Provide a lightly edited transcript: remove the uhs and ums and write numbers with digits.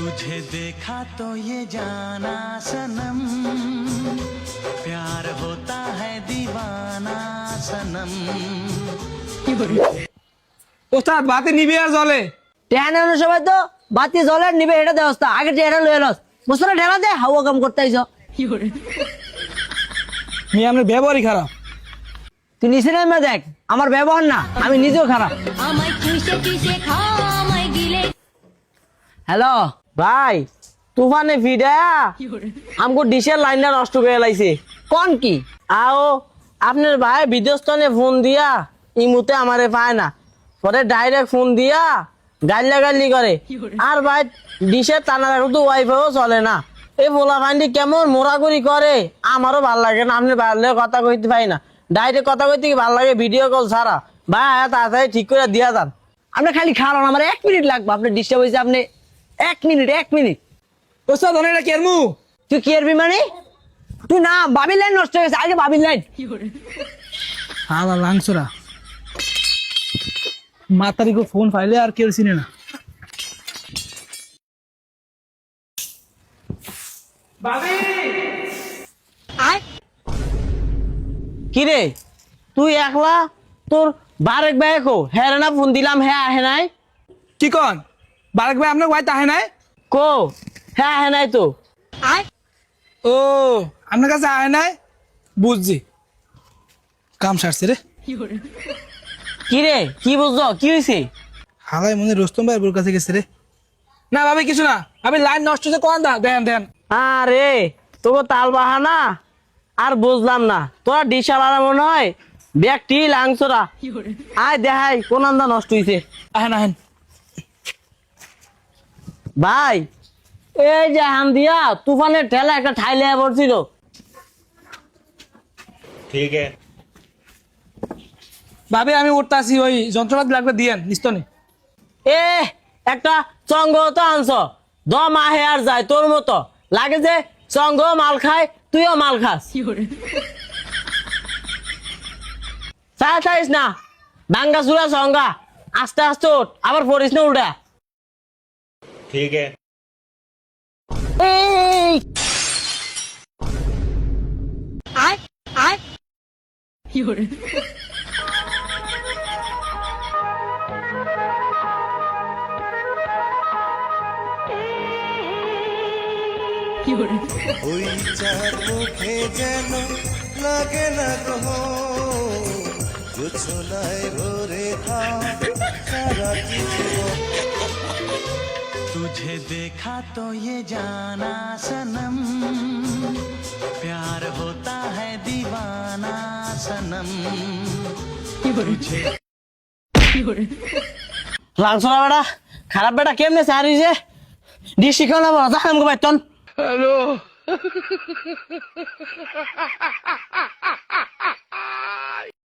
तुझे देखा तो ये जाना सनम प्यार होता है दीवाना सनम। ওস্তাদ বাতি নিবে আর জ্বলে টেহানোর সময় তো বাতি জ্বলে নিবে এটা দেওয়া আগে টেহানো লয়ে লস মুসরা ঢেলা দে হাওয়া কাম করতে আইছো মি আমরা ব্যবহারই খারাপ তুই নিচে নেমে দেখ আমার ব্যবহার না আমি নিজেও খারাপ। হ্যালো ভাই তুফানে ভিড়া আমগো ডিশের লাইনটা নষ্ট করে লাইছে। কোন কি আও আপনার ভাই বিদেশতনে ফোন দিয়া ইমুতে আমারে পায় না, পরে ডাইরেক্ট ফোন দিয়া গালি করে। আর ভাই ডিশের টানা রাখো তো ওয়াইফাইও চলে না। এই ফোলা ফাইন্ডি কেমন মোড়াগুড়ি করে আমারও ভাল লাগে না। আপনি ভালো কথা কইতে পাই না, ডাইরেক্ট কথা কইতে কি ভাল লাগে ভিডিও কল ছাড়া। ভাই তাড়াতাড়ি ঠিক করে দিয়া যান। আপনি খালি খাওয়ান আমার 1 মিনিট লাগবে। আপনি ডিস্টার্ব হয়েছে আপনি 1 মিনিট। ওস্তাদ অনেকটা কেরমু তুই কি এরবি মানে তুই না বাবির লাইন নষ্ট হয়ে গেছে আগে বাবির লাইন হালা লাংসরা মাতারিকে ফোন ফাইলে আর কেউ চিনে না। কিরে তুই একলা তোর বারেক ভাই হ্যাঁ না ফোন দিলাম হ্যাঁ আহে নাই। কি কন বারেক ভাই আপনার ভাই তাহে নাই? কো হ্যাঁ আহে নাই তো। ও আপনার কাছে আহে নাই, বুঝছি কাম সারছে রে। কিরে কি বুঝছো কি হয়েছে? হালাই মনে রোস্তম ভাই ওর কাছে গেছে রে। না ভাবি কিছু না, আমি লাইন নষ্ট হচ্ছে কোন দা দেন আরে তোকে তাল বাহানা আর বুঝলাম না। তোরা ডিশালারা মনে হয় ব্যক্তি লাংসরা। আয় দেখাই কোন আন্দা নষ্ট হয়েছে। আহেন আহেন ভাই এই যে হাম দিয়া তুফানের ঠেলা একটা ঠাইলে পড়ছিল। ठीक है ভাবি আমি উঠতাছি, ওই যন্ত্রপাতি লাগবে দিয়েন নিস্তনে। এ একটা চঙ্গ তো আনছ দম আহে আর যায় তোর মতো লাগে যে চঙ্গ মাল খায় তুইও মাল খাস। চাইস না ভাঙ্গা চুরা চঙ্গা আস্তে আস্তে ওঠ আবার পড়িস না উল্টা। ठीक है এই ওই চার মুখে যেন লাগে না গ্রহ জোছনায় ভরে থাম সারা জীবন। तुझे देखा तो ये जाना सनम प्यार होता है दीवाना सनम। तुझे লাংসরা বেটা খারাপ বেটা কেমনে সারিছে ডিশ শিখাও না বড় জানাম গো বাইতন। হ্যালো